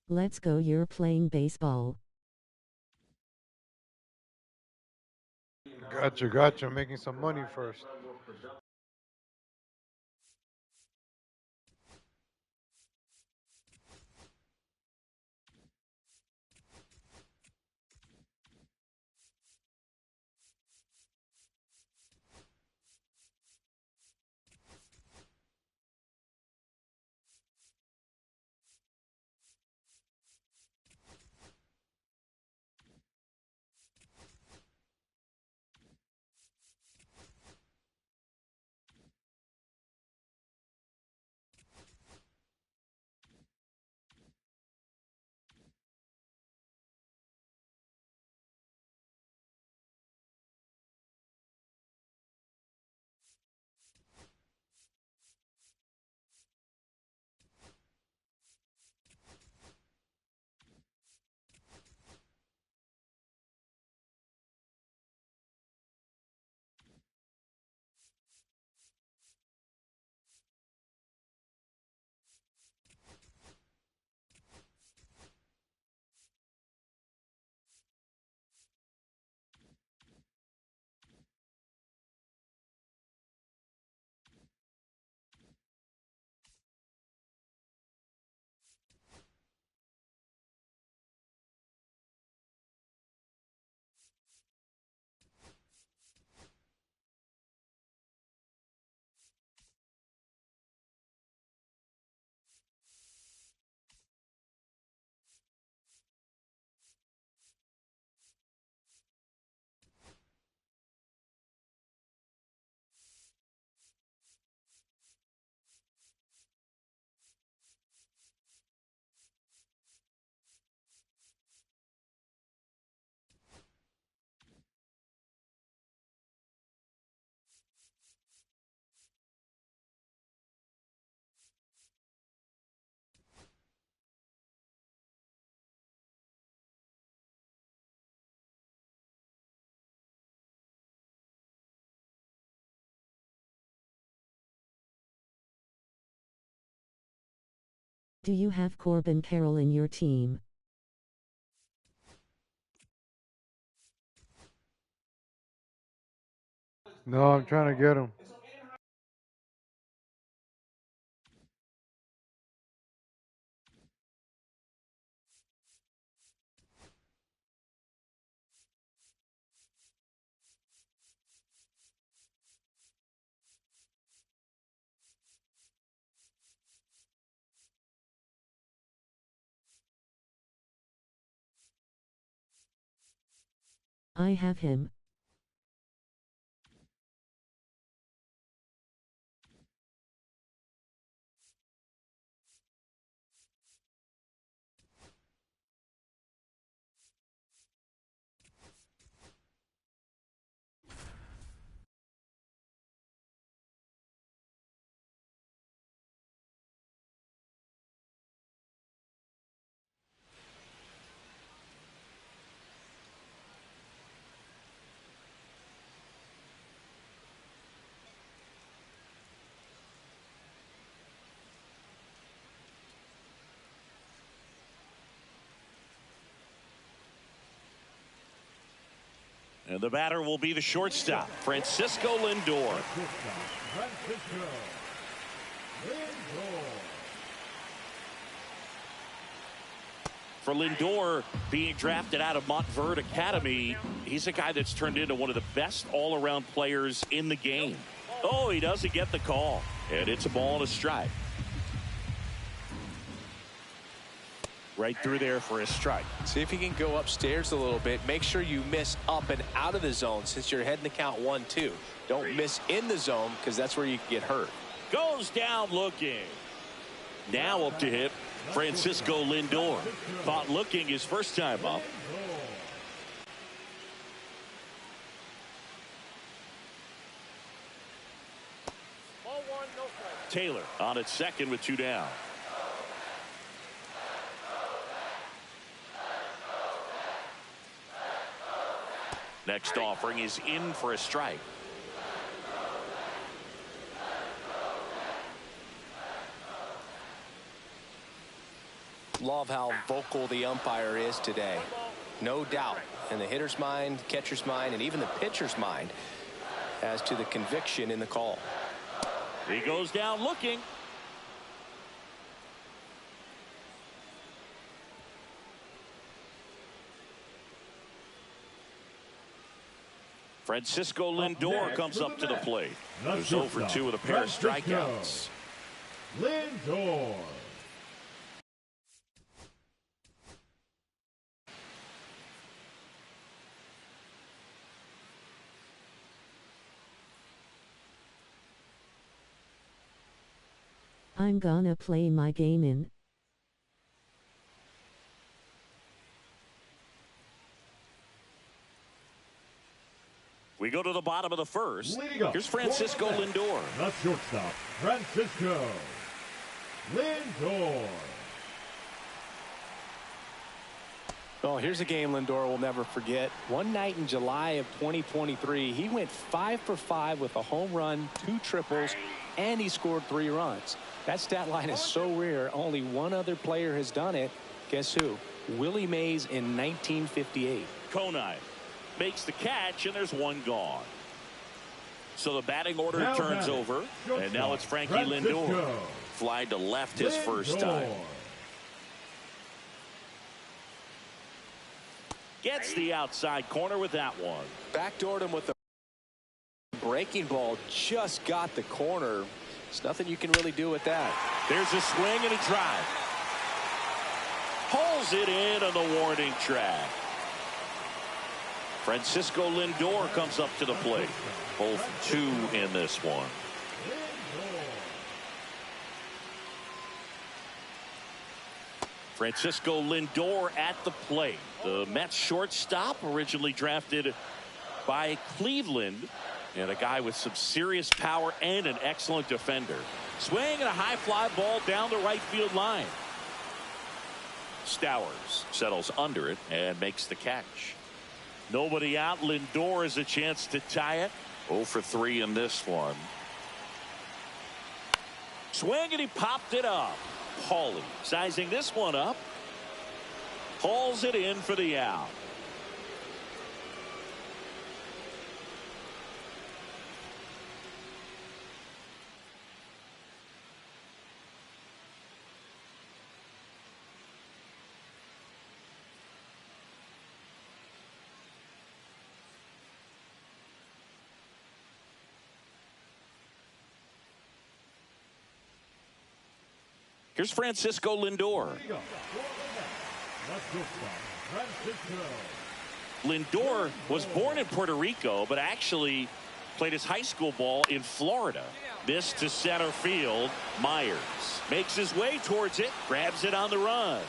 Let's go, you're playing baseball. Gotcha. Making some money first. Do you have Corbin Carroll in your team? No, I'm trying to get him. I have him. And the batter will be the shortstop, Francisco Lindor. For Lindor, being drafted out of Montverde Academy, he's a guy that's turned into one of the best all-around players in the game. Oh, he doesn't get the call, and it's a ball and a strike. Right through there for a strike. See if you can go upstairs a little bit. Make sure you miss up and out of the zone since you're heading to count 1-2. Don't miss in the zone because that's where you can get hurt. Goes down looking. Now up to hit Francisco Lindor. Thought looking his first time up. Taylor on at second with 2 down. Next offering is in for a strike. Love how vocal the umpire is today. No doubt in the hitter's mind, catcher's mind, and even the pitcher's mind as to the conviction in the call. He goes down looking. Francisco Lindor comes up to the plate. Who's over 2 with a pair of strikeouts. Lindor. I'm gonna play my game in. We go to the bottom of the first. Leading up, Here's Francisco Lindor. The shortstop, Francisco Lindor. Oh, here's a game Lindor will never forget. One night in July of 2023, he went 5 for 5 with a home run, 2 triples, and he scored 3 runs. That stat line is so rare, only one other player has done it. Guess who? Willie Mays in 1958. Conine makes the catch, and there's one gone. So the batting order turns over, and now it's Frankie Lindor. Fly to left his first time. Gets the outside corner with that one. Backdoored him with the breaking ball. Just got the corner. There's nothing you can really do with that. There's a swing and a drive. Pulls it in on the warning track. Francisco Lindor comes up to the plate. Both 2 in this one. Francisco Lindor at the plate. The Mets shortstop, originally drafted by Cleveland, and a guy with some serious power and an excellent defender. Swing and a high fly ball down the right field line. Stowers settles under it and makes the catch. Nobody out. Lindor has a chance to tie it. 0 for 3 in this one. Swing, and he popped it up. Paulie sizing this one up. Hauls it in for the out. Here's Francisco Lindor. Lindor was born in Puerto Rico, but actually played his high school ball in Florida. This to center field. Myers makes his way towards it, grabs it on the run.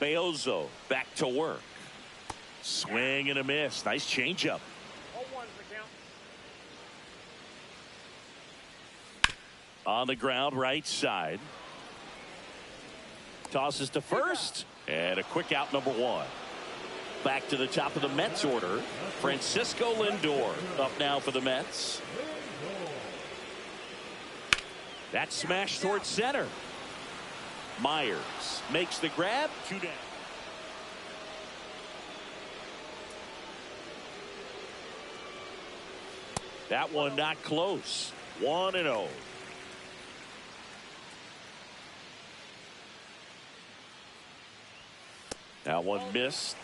Beozo back to work. Swing and a miss. Nice changeup. On the ground, right side. Tosses to first, and a quick out, number 1. Back to the top of the Mets order. Francisco Lindor up now for the Mets. That smash towards center. Myers makes the grab. 2 down. That one not close. 1-0. That one missed.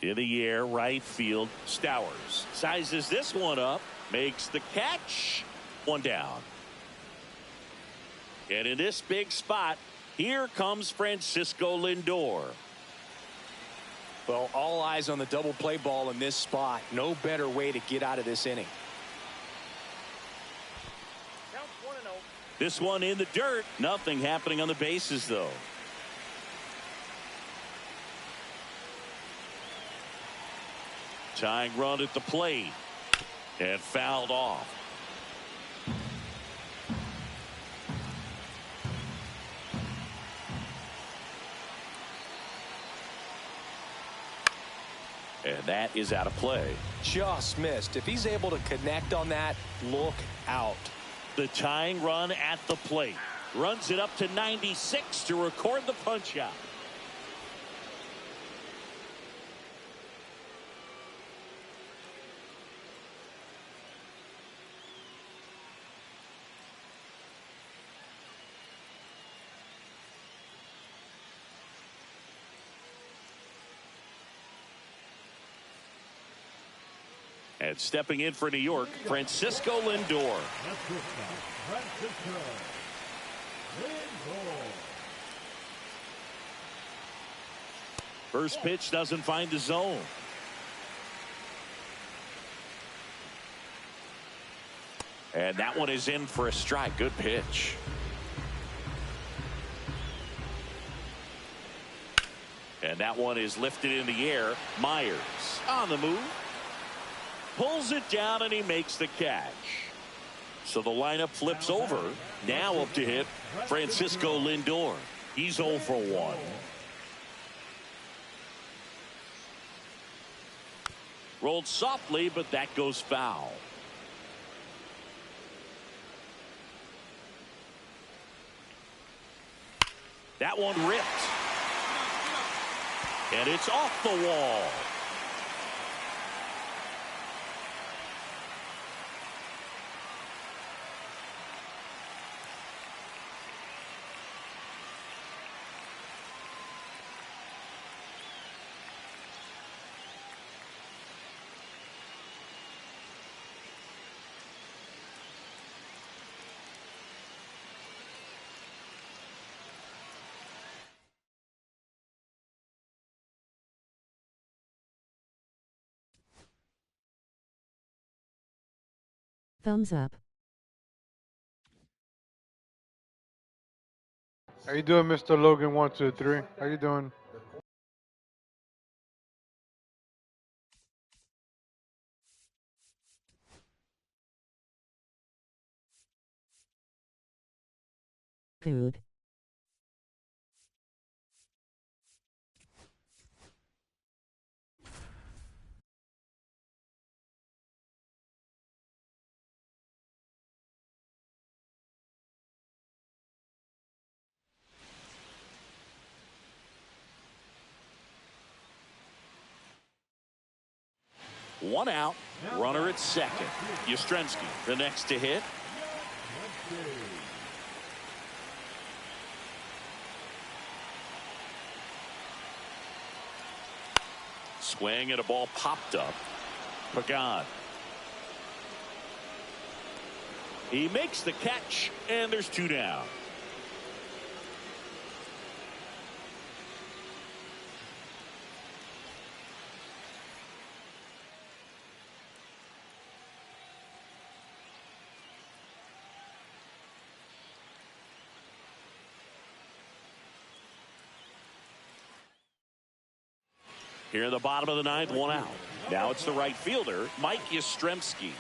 In the air, right field. Stowers sizes this one up, makes the catch. 1 down. And in this big spot, here comes Francisco Lindor. Well, all eyes on the double play ball in this spot. No better way to get out of this inning. This one in the dirt. Nothing happening on the bases, though. Tying run at the plate. And fouled off. And that is out of play. Just missed. If he's able to connect on that, look out. The tying run at the plate. Runs it up to 96 to record the punch out. And stepping in for New York, Francisco Lindor. Francisco Lindor. First pitch doesn't find the zone. And that one is in for a strike. Good pitch. And that one is lifted in the air. Myers on the move. Pulls it down and he makes the catch. So the lineup flips over. Now up to hit Francisco Lindor. He's 0 for 1. Rolled softly, but that goes foul. That one ripped. And it's off the wall. Thumbs up. How you doing, Mr. Logan 123? How you doing? Good. One out. Runner at second. Yastrzemski, the next to hit. Swing and a ball popped up. Pagan. He makes the catch, and there's 2 down. Here in the bottom of the 9th, 1 out. Now it's the right fielder, Mike Yastrzemski.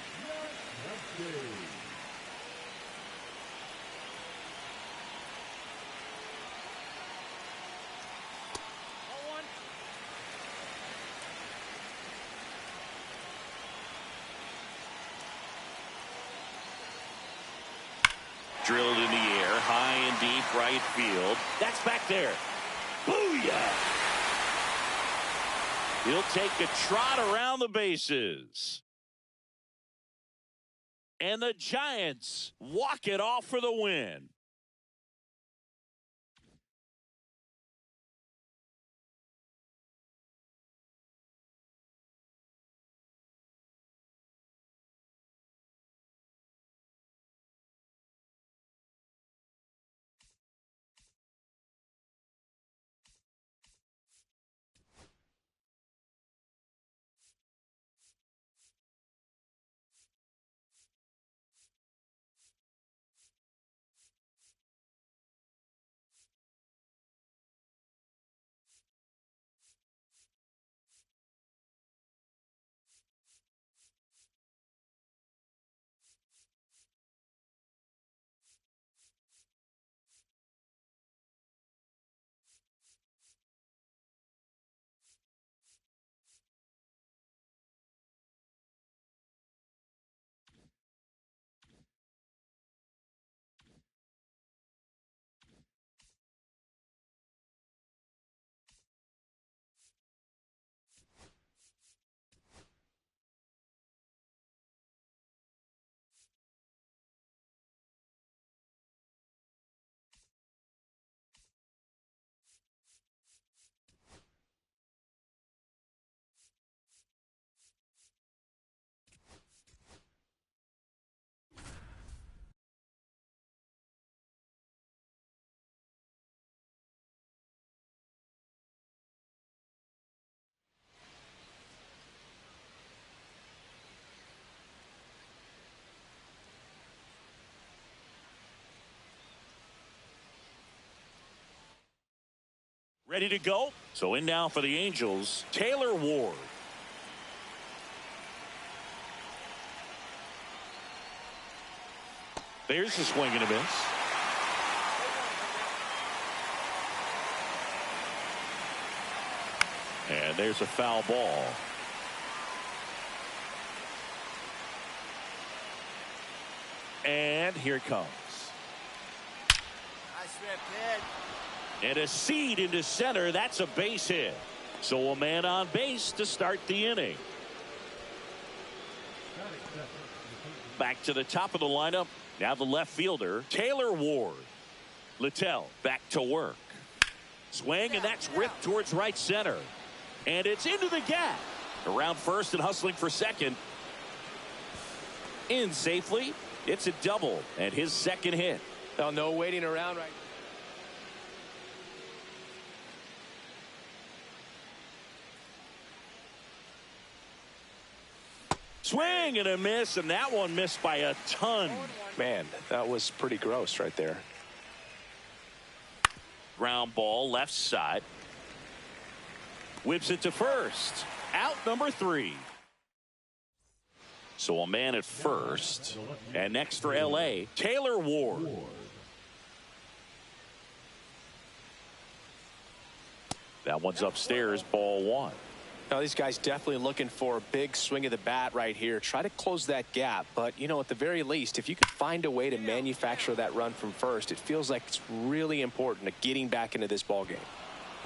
Drilled in the air, high and deep right field. That's back there. Booyah! He'll take a trot around the bases. And the Giants walk it off for the win. Ready to go. So in now for the Angels, Taylor Ward. There's the swing and a miss. And there's a foul ball. And here it comes. And a seed into center. That's a base hit. So a man on base to start the inning. Back to the top of the lineup. Now the left fielder, Taylor Ward. Littell back to work. Swing, and that's ripped towards right center. And it's into the gap. Around first and hustling for second. In safely. It's a double and his second hit. Oh, no waiting around right. Swing and a miss, and that one missed by a ton. Man, that was pretty gross right there. Ground ball left side. Whips it to first. Out number 3. So a man at first. And next for LA, Taylor Ward. That one's upstairs, ball 1. Now these guys definitely looking for a big swing of the bat right here. Try to close that gap. But, you know, at the very least, if you could find a way to manufacture that run from first, it feels like it's really important to getting back into this ball game.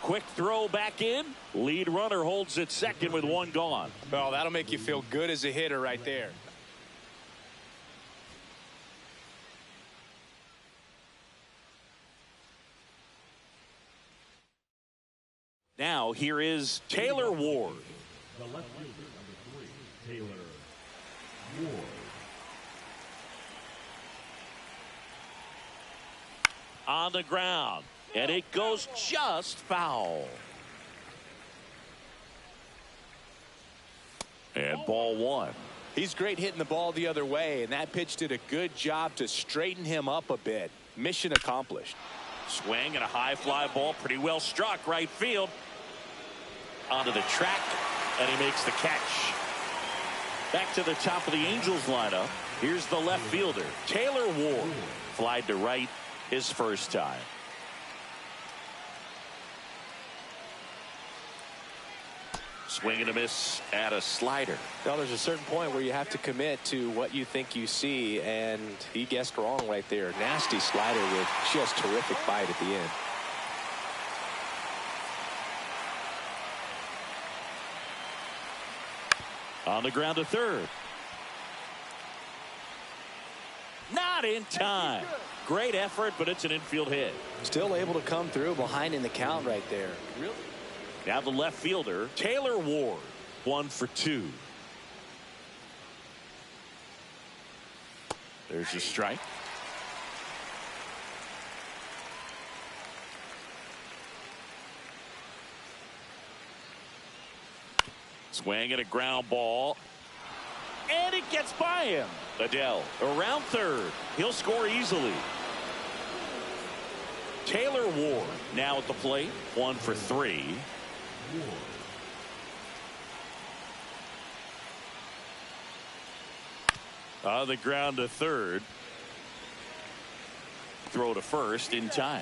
Quick throw back in. Lead runner holds at second with 1 gone. Well, that'll make you feel good as a hitter right there. Now here is Taylor Ward. The left fielder, number 3, Taylor Ward. On the ground. And it goes just foul. And ball 1. He's great hitting the ball the other way, and that pitch did a good job to straighten him up a bit. Mission accomplished. Swing and a high fly ball, pretty well struck right field. Onto the track, and he makes the catch. Back to the top of the Angels lineup. Here's the left fielder, Taylor Ward. Flied to right his first time. Swing and a miss at a slider. Well, there's a certain point where you have to commit to what you think you see, and he guessed wrong right there. Nasty slider with just terrific bite at the end. On the ground to third. Not in time. Great effort, but it's an infield hit. Still able to come through behind in the count right there. Really? Now the left fielder, Taylor Ward. 1 for 2. There's a strike. Swing at a ground ball. And it gets by him. Adele around third. He'll score easily. Taylor Ward now at the plate. 1 for 3. On the ground to third. Throw to first in time.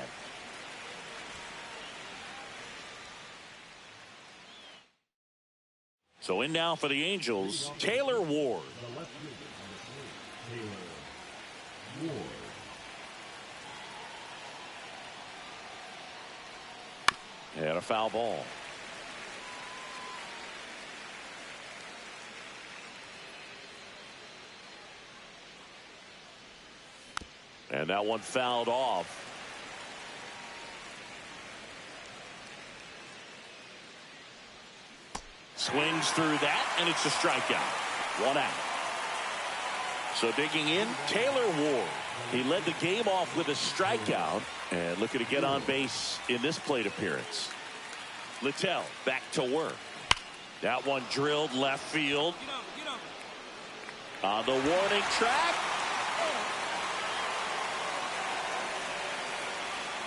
So in now for the Angels, Taylor Ward. The left fielder, number 3, Taylor Ward. And a foul ball. And that one fouled off. Swings through that, and it's a strikeout. 1 out. So digging in, Taylor Ward. He led the game off with a strikeout, and looking to get on base in this plate appearance. Littell back to work. That one drilled left field. On the warning track.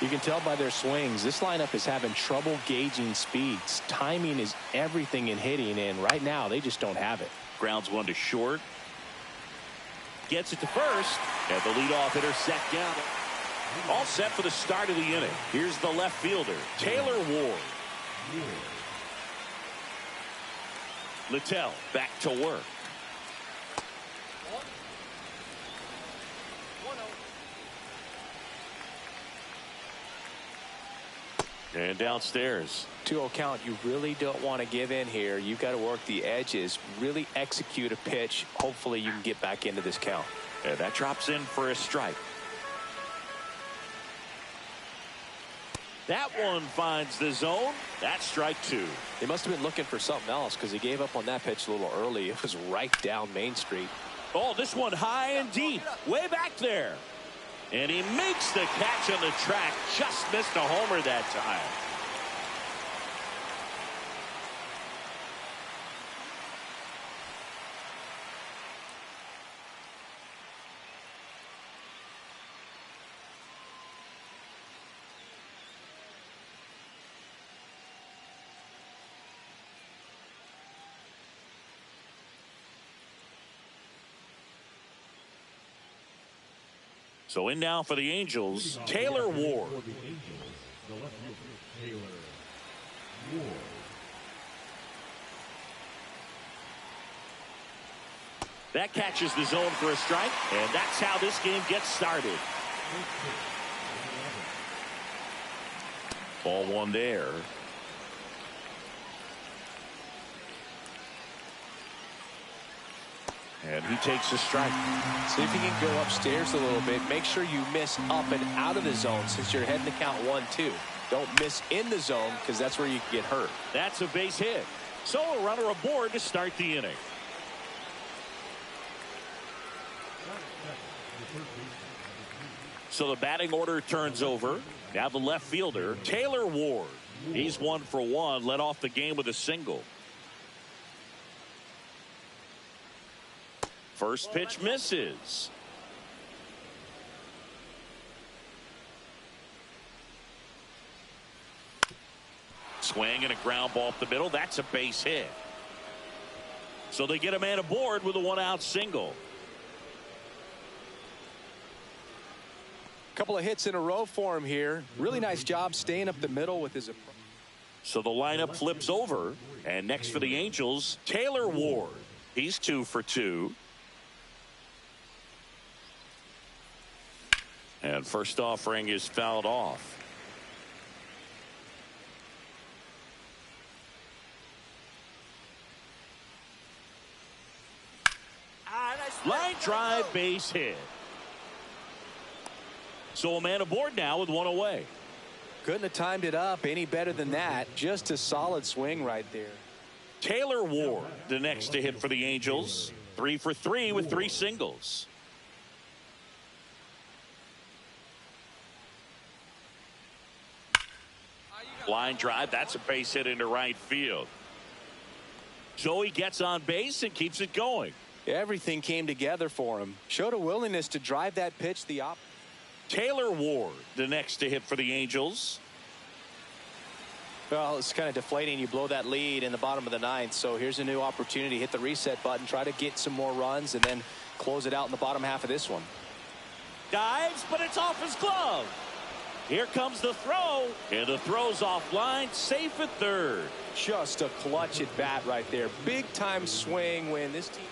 You can tell by their swings, this lineup is having trouble gauging speeds. Timing is everything in hitting, and right now they just don't have it. Grounds one to short. Gets it to first, and the leadoff hitter set down. All set for the start of the inning. Here's the left fielder, Taylor Ward. Littell back to work. And downstairs. 2-0 count. You really don't want to give in here. You've got to work the edges, really execute a pitch. Hopefully you can get back into this count. And that drops in for a strike. That one finds the zone. That's strike two. They must have been looking for something else because he gave up on that pitch a little early. It was right down Main Street. Oh, this one high and deep, way back there. And he makes the catch on the track. Just missed a homer that time. So in now for the Angels, Taylor Ward. For the Angels, the left fielder, Taylor Ward. That catches the zone for a strike, and that's how this game gets started. Ball one there. And he takes a strike. See if you can go upstairs a little bit. Make sure you miss up and out of the zone since you're heading to count 1-2. Don't miss in the zone because that's where you can get hurt. That's a base hit. So a runner aboard to start the inning. So the batting order turns over. Now the left fielder, Taylor Ward. He's 1 for 1, led off the game with a single. First pitch misses. Swing and a ground ball up the middle. That's a base hit. So they get a man aboard with a 1-out single. Couple of hits in a row for him here. Really nice job staying up the middle with his approach. So the lineup flips over. And next for the Angels, Taylor Ward. He's 2 for 2. And first offering is fouled off. Line drive, base hit. So a man aboard now with 1 away. Couldn't have timed it up any better than that. Just a solid swing right there. Taylor Ward, the next to hit for the Angels. 3 for 3 with 3 singles. Line drive, that's a base hit into right field. So he gets on base and keeps it going. Everything came together for him. Showed a willingness to drive that pitch the opposite. Taylor Ward, the next to hit for the Angels. Well, it's kind of deflating. You blow that lead in the bottom of the 9th. So here's a new opportunity. Hit the reset button. Try to get some more runs and then close it out in the bottom half of this one. Dives, but it's off his glove. Here comes the throw. And the throw's offline. Safe at third. Just a clutch at bat right there. Big time swing when this team.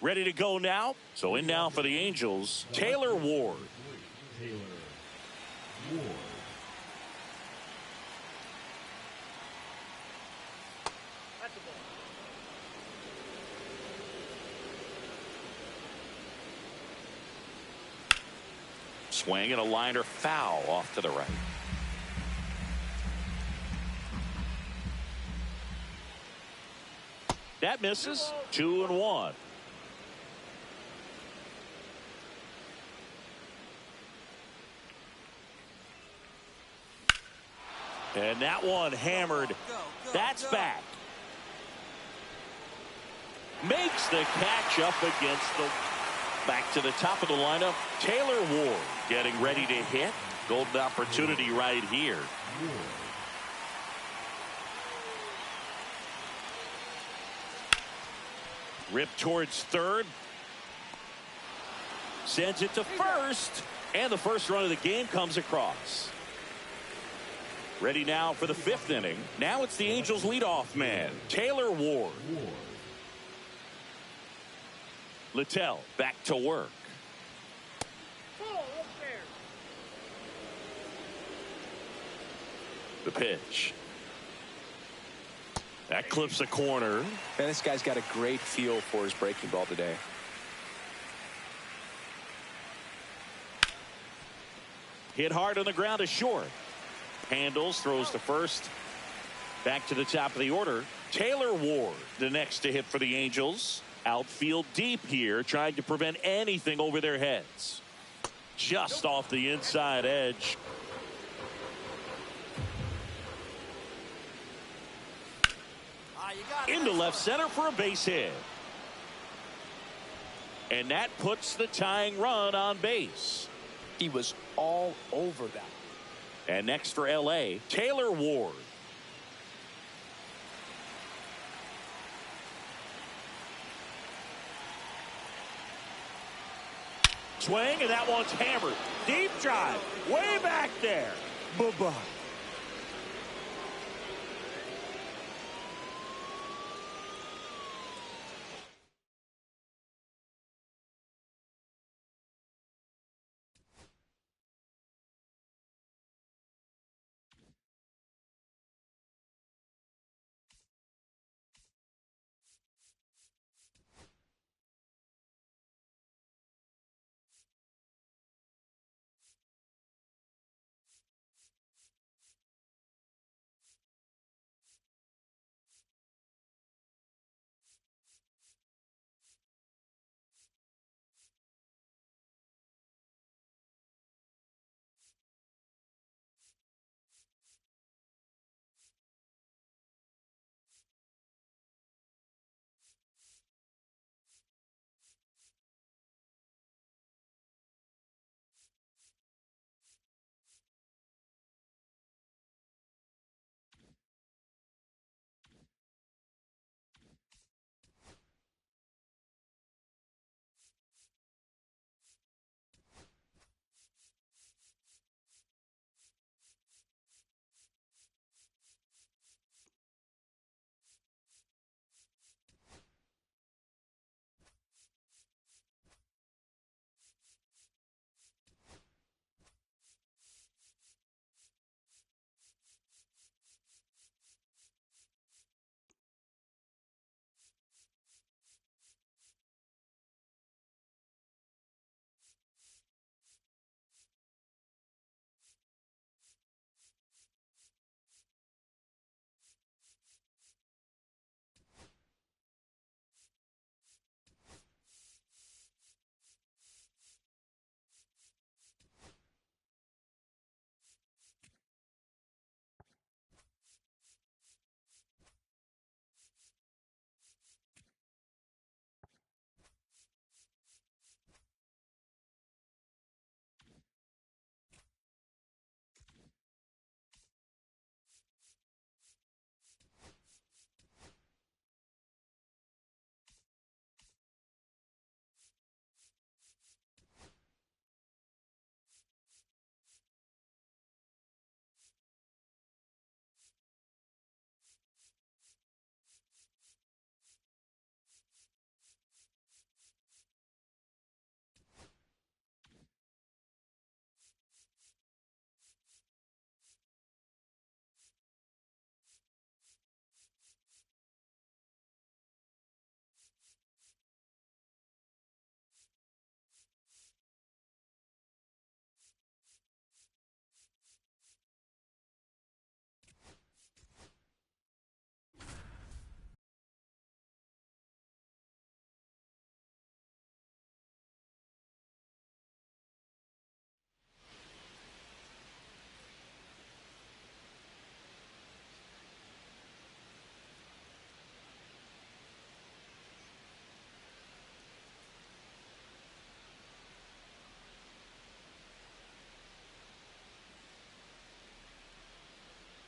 Ready to go now. So in now for the Angels, Taylor Ward. Taylor Ward. Swing and a liner foul off to the right. That misses. 2-1. And that one hammered. That's back. Makes the catch up against the. Back to the top of the lineup. Taylor Ward getting ready to hit. Golden opportunity right here. Rip towards third. Sends it to first. And the first run of the game comes across. Ready now for the 5th inning. Now it's the Angels leadoff man, Taylor Ward. Littell back to work. The pitch. That clips a corner. Man, this guy's got a great feel for his breaking ball today. Hit hard on the ground to short. Handles, throws to first. Back to the top of the order. Taylor Ward, the next to hit for the Angels. Outfield deep here, trying to prevent anything over their heads. Just off the inside edge. Into left center for a base hit. And that puts the tying run on base. He was all over that. And next for LA, Taylor Ward. Swing, and that one's hammered. Deep drive, way back there. Bye-bye.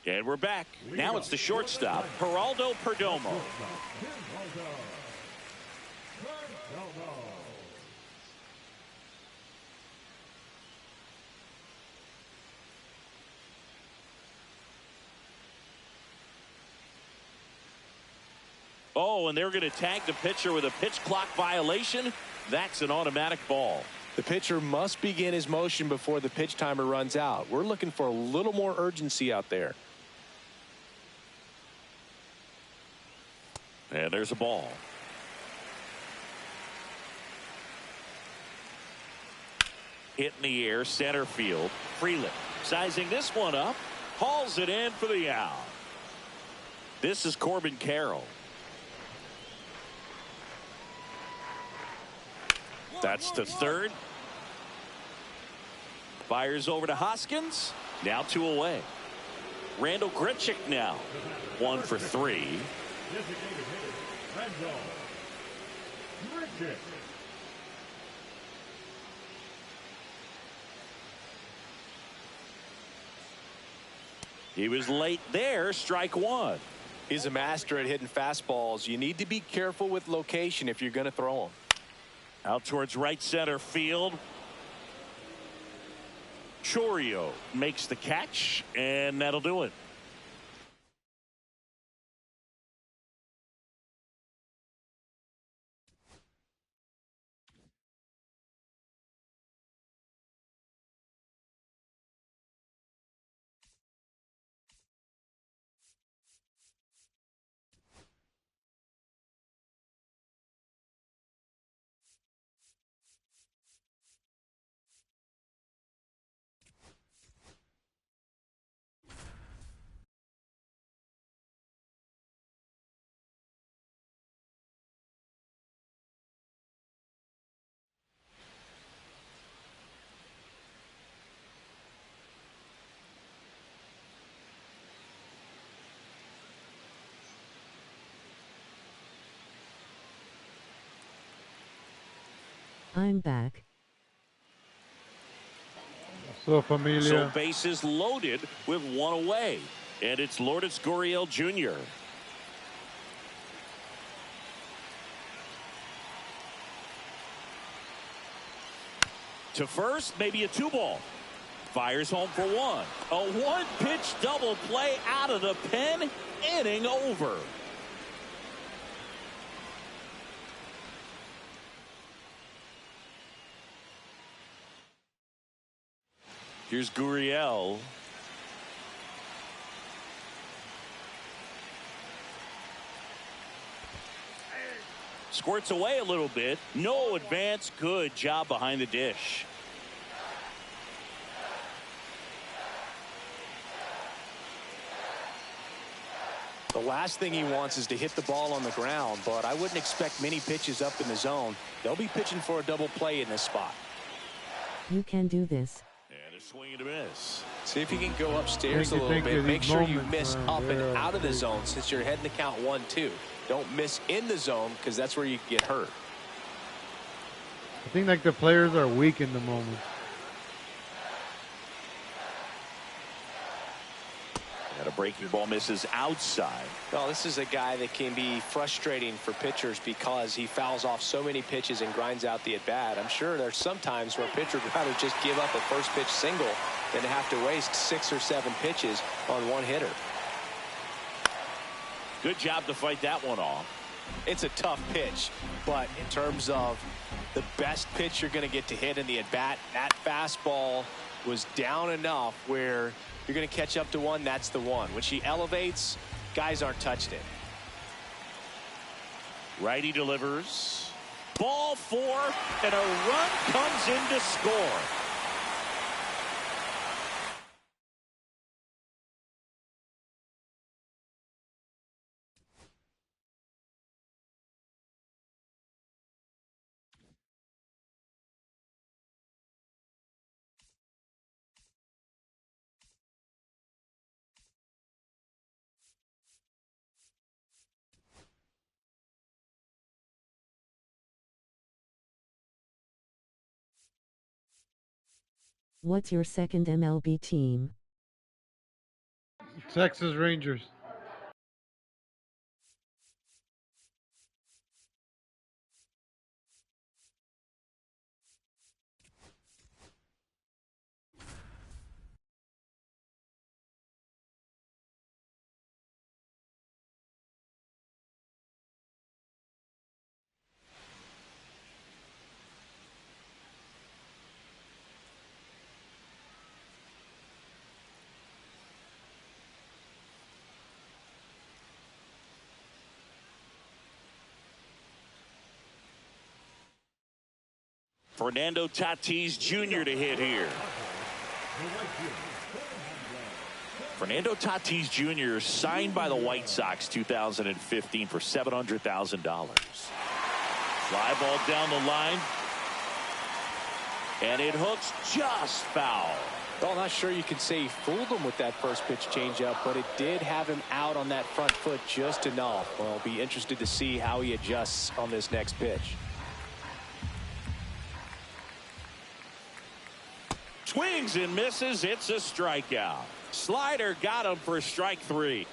And we're back. Now it's the shortstop, Geraldo Perdomo. Oh, and they're going to tag the pitcher with a pitch clock violation. That's an automatic ball. The pitcher must begin his motion before the pitch timer runs out. We're looking for a little more urgency out there. And there's a ball. Hit in the air, center field. Freeland sizing this one up. Hauls it in for the out. This is Corbin Carroll. That's the third. Fires over to Hoskins. Now 2 away. Randall Grichuk now. 1 for 3. He was late there. Strike 1. He's a master at hitting fastballs. You need to be careful with location if you're going to throw them. Out towards right center field. Chorio makes the catch, and that'll do it. I'm back. So familiar. So bases loaded with 1 away. And it's Lourdes Gurriel Jr. To first, maybe a 2-ball. Fires home for 1. A 1-pitch double play out of the pen. Inning over. Here's Gurriel. Squirts away a little bit. No advance. Good job behind the dish. The last thing he wants is to hit the ball on the ground, but I wouldn't expect many pitches up in the zone. They'll be pitching for a double play in this spot. You can do this. And a swing and a miss. See if you can go upstairs a little bit. Make sure you miss up and out of the zone since you're heading to count 1-2. Don't miss in the zone because that's where you get hurt. I think like the players are weak in the moment. And a breaking ball misses outside. Well, this is a guy that can be frustrating for pitchers because he fouls off so many pitches and grinds out the at-bat. I'm sure there's some times where a pitcher would rather just give up a first pitch single than to have to waste 6 or 7 pitches on one hitter. Good job to fight that one off. It's a tough pitch, but in terms of the best pitch you're going to get to hit in the at-bat, that fastball was down enough where you're going to catch up to one. That's the one. When she elevates, guys aren't touched it. Righty delivers. Ball 4, and a run comes in to score. What's your second MLB team? Texas Rangers. Fernando Tatis Jr. to hit here. Fernando Tatis Jr. signed by the White Sox 2015 for $700,000. Fly ball down the line. And it hooks just foul. Well, not sure you can say he fooled him with that first pitch changeup, but it did have him out on that front foot just enough. Well, I'll be interested to see how he adjusts on this next pitch. Swings and misses. It's a strikeout. Slider got him for strike 3.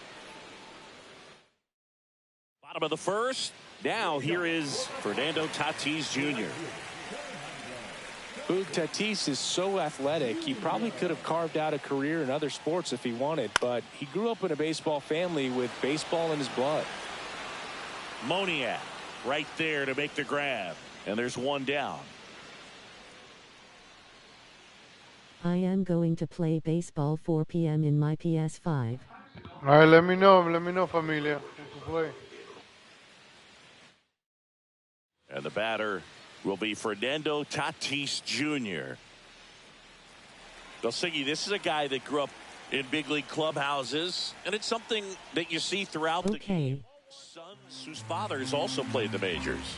Bottom of the first. Now here is Fernando Tatis Jr. Boog, Tatis is so athletic, he probably could have carved out a career in other sports if he wanted, but he grew up in a baseball family with baseball in his blood. Moniak right there to make the grab. And there's one down. I am going to play baseball 4 p.m. in my PS5. All right, let me know, familia. Play. And the batter will be Fernando Tatis Jr. Siggy, this is a guy that grew up in big league clubhouses, and it's something that you see throughout the game. Sons whose fathers also played the majors.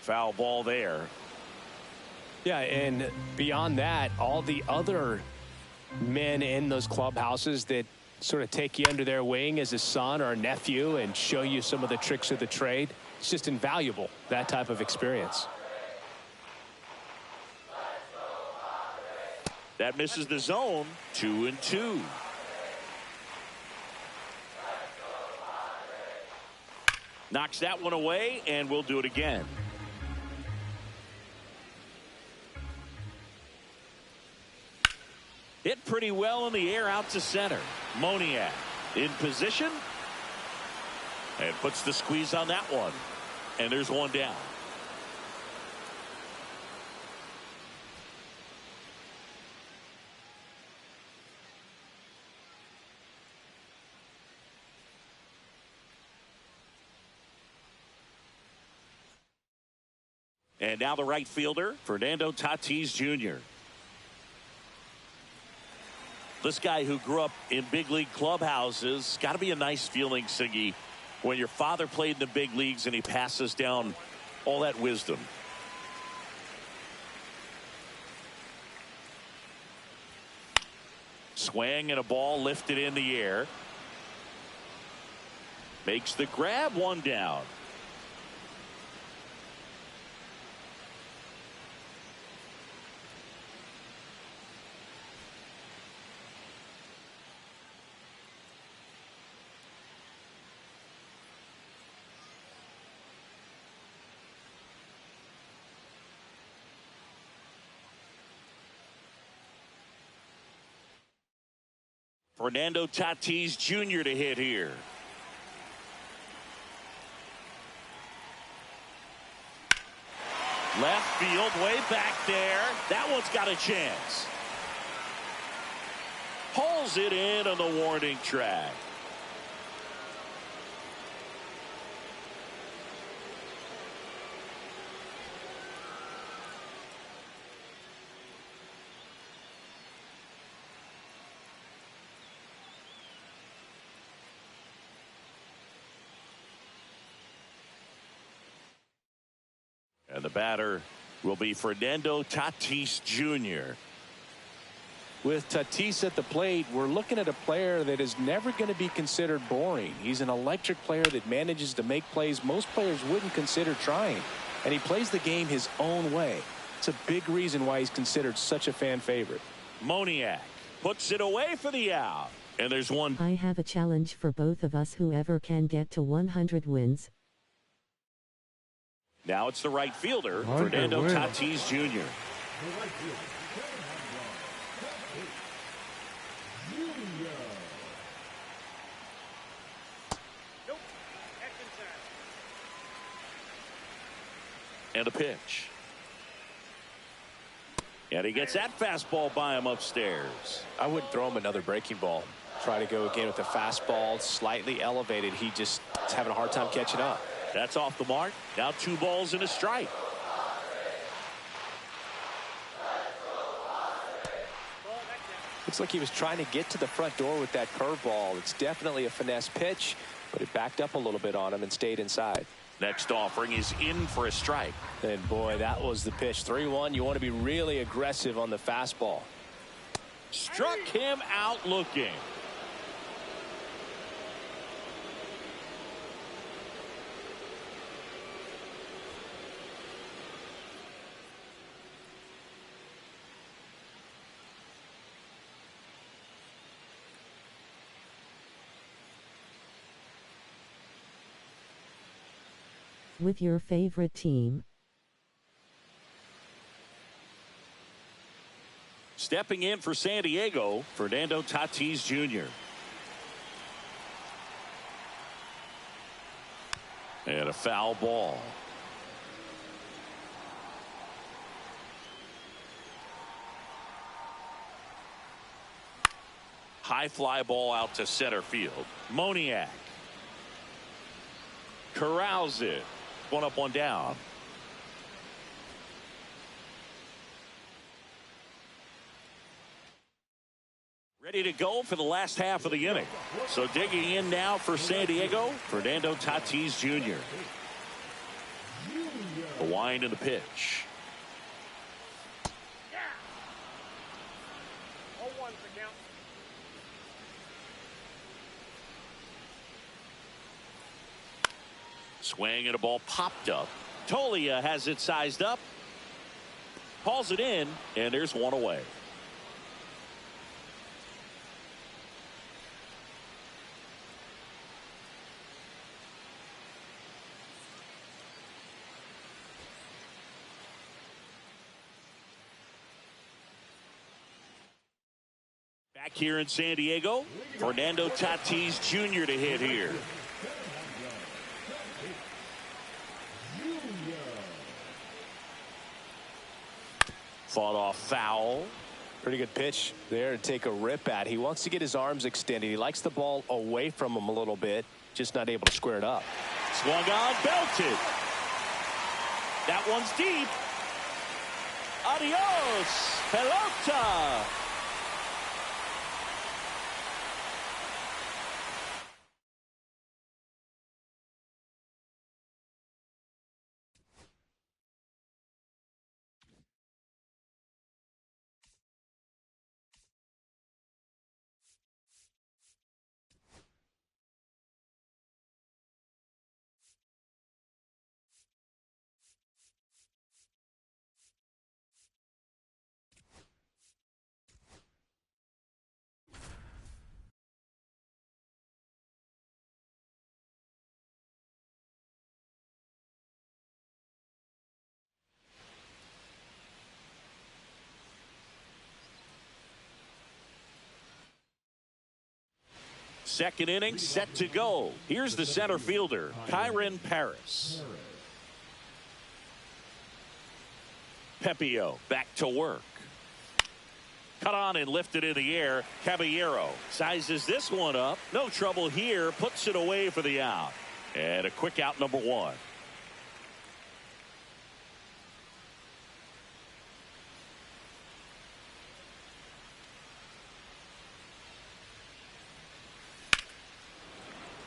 Foul ball there. Yeah, and beyond that, all the other men in those clubhouses that sort of take you under their wing as a son or a nephew and show you some of the tricks of the trade. It's just invaluable, that type of experience. That misses the zone. 2-2. Knocks that one away, and we'll do it again. Hit pretty well in the air out to center. Moniak in position and puts the squeeze on that one. And there's one down. And now the right fielder, Fernando Tatis Jr. This guy who grew up in big league clubhouses, got to be a nice feeling, Siggy, when your father played in the big leagues and he passes down all that wisdom. Swing and a ball lifted in the air. Makes the grab, one down. Fernando Tatis Jr. to hit here. Left field, way back there. That one's got a chance. Pulls it in on the warning track. And the batter will be Fernando Tatis Jr. With Tatis at the plate, we're looking at a player that is never going to be considered boring. He's an electric player that manages to make plays most players wouldn't consider trying. And he plays the game his own way. It's a big reason why he's considered such a fan favorite. Moniak puts it away for the out. And there's one. I have a challenge for both of us. Whoever can get to 100 wins. Now it's the right fielder, 100 Fernando wins. Tatis Jr. The right fielder, Junior. And a pitch. And he gets that fastball by him upstairs. I wouldn't throw him another breaking ball. Try to go again with the fastball slightly elevated. He just is having a hard time catching up. That's off the mark. Now 2 balls and a strike. Looks like he was trying to get to the front door with that curveball. It's definitely a finesse pitch, but it backed up a little bit on him and stayed inside. Next offering is in for a strike. And boy, that was the pitch. 3-1. You want to be really aggressive on the fastball. Struck him out looking. With your favorite team. Stepping in for San Diego, Fernando Tatis Jr. And a foul ball. High fly ball out to center field. Moniak corrals it. 1 up, 1 down. Ready to go for the last half of the inning. So digging in now for San Diego, Fernando Tatis Jr. The wind and the pitch. Swing and a ball popped up. Tolia has it sized up. Calls it in, and there's 1 away. Back here in San Diego, Fernando Tatis Jr. to hit here. Fought off foul. Pretty good pitch there to take a rip at. He wants to get his arms extended. He likes the ball away from him a little bit, just not able to square it up. Swung on, belted. That one's deep. Adios, pelota. Second inning set to go. Here's the center fielder, Kyren Paris. Pepio back to work. Cut on and lifted in the air. Caballero sizes this one up. No trouble here. Puts it away for the out. And a quick out, number 1.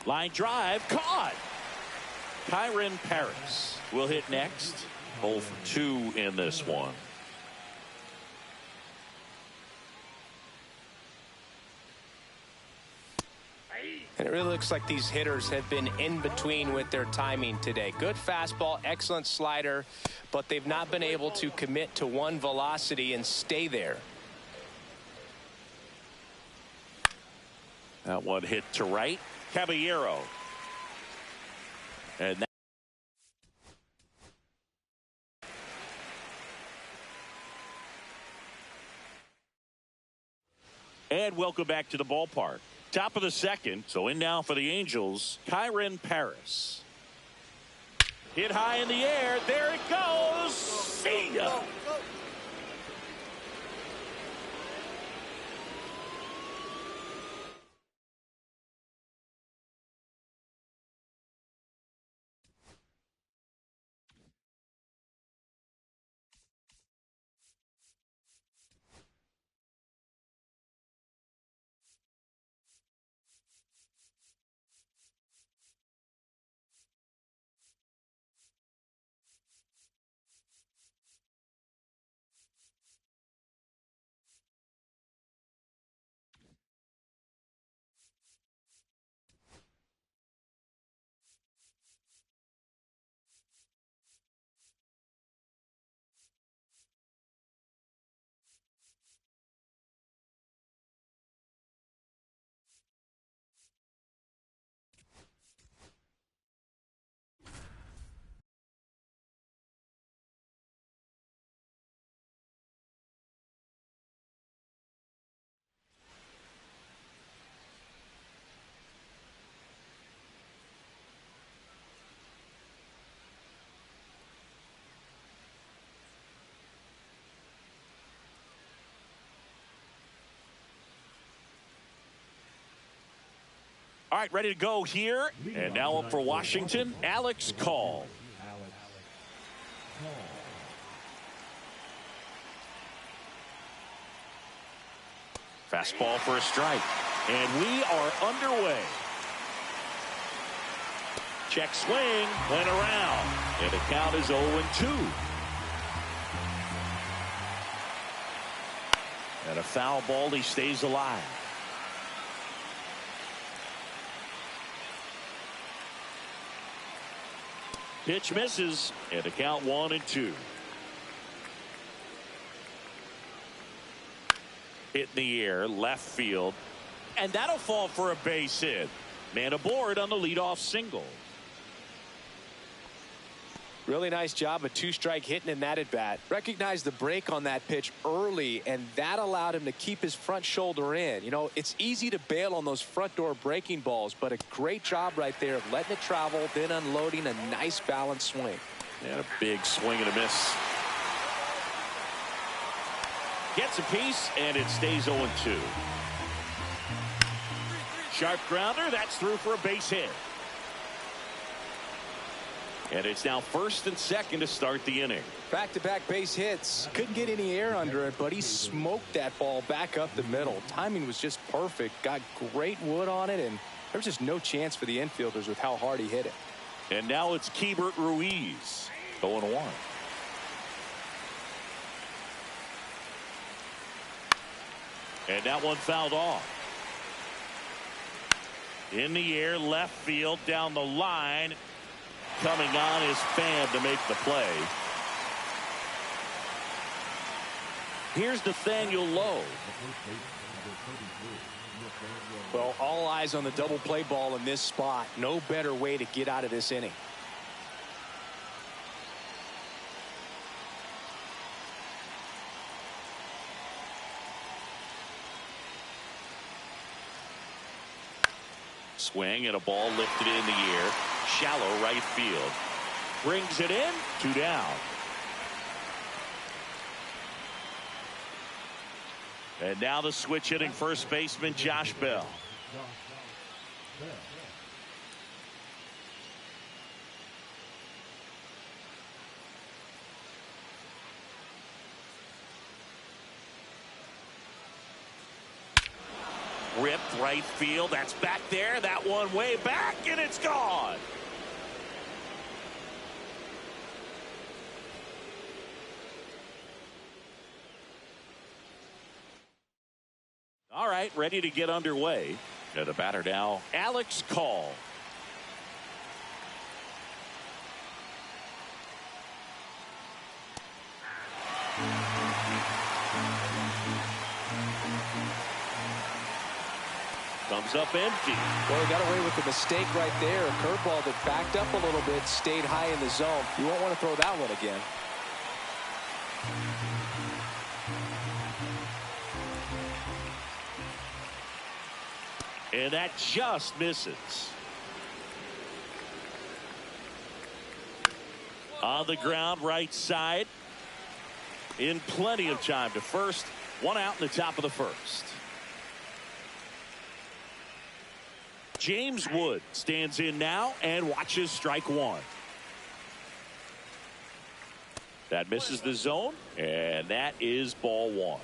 Line drive, caught. Kyren Paris will hit next. 0 for 2 in this one. And it really looks like these hitters have been in between with their timing today. Good fastball, excellent slider, but they've not been able to commit to one velocity and stay there. That one hit to right. Caballero. And that and welcome back to the ballpark. Top of the second. So in now for the Angels, Kyren Paris. Hit high in the air. There it goes. See ya. All right, ready to go here. And now up for Washington, Alex Call. Fastball for a strike. And we are underway. Check swing, went around. And the count is 0-2. And a foul ball, he stays alive. Pitch misses, and the count 1-2. Hit in the air, left field, and that'll fall for a base hit. Man aboard on the leadoff single. Really nice job, a two-strike hitting in that at bat. Recognized the break on that pitch early, and that allowed him to keep his front shoulder in. You know, it's easy to bail on those front door breaking balls, but a great job right there of letting it travel, then unloading a nice balanced swing. And a big swing and a miss. Gets a piece, and it stays 0-2. Sharp grounder, that's through for a base hit. And it's now first and second to start the inning. Back-to-back base hits. Couldn't get any air under it, but he smoked that ball back up the middle. Timing was just perfect. Got great wood on it, and there was just no chance for the infielders with how hard he hit it. And now it's Keibert Ruiz, 0-1. And that one fouled off. In the air, left field, down the line. Coming on is Fan to make the play. Here's Nathaniel Lowe. Well, all eyes on the double play ball in this spot. No better way to get out of this inning. Swing and a ball lifted in the air. Shallow right field. Brings it in. 2 down. And now the switch hitting first baseman Josh Bell. Ripped right field. That's back there. That one way back, and it's gone. All right, ready to get underway. And the batter now, Alex Call. comes up empty. Well, he got away with the mistake right there. A curveball that backed up a little bit, stayed high in the zone. You won't want to throw that one again. And that just misses. On the ground, right side. In plenty of time to first. One out in the top of the first. James Wood stands in now and watches strike one. That misses the zone, and that is ball one.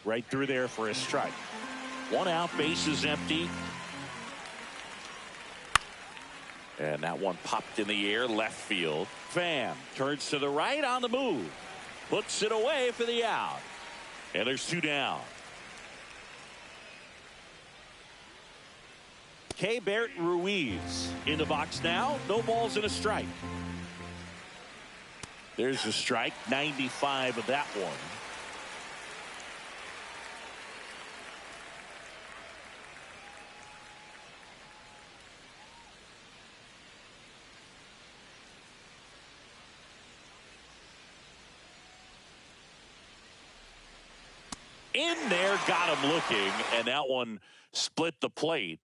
Right through there for a strike. One out, bases empty. And that one popped in the air, left field. Pham turns to the right on the move. Puts it away for the out. And there's two down. Keibert Ruiz in the box now. No balls and a strike. There's a strike. 95 of that one. In there, got him looking, and that one split the plate.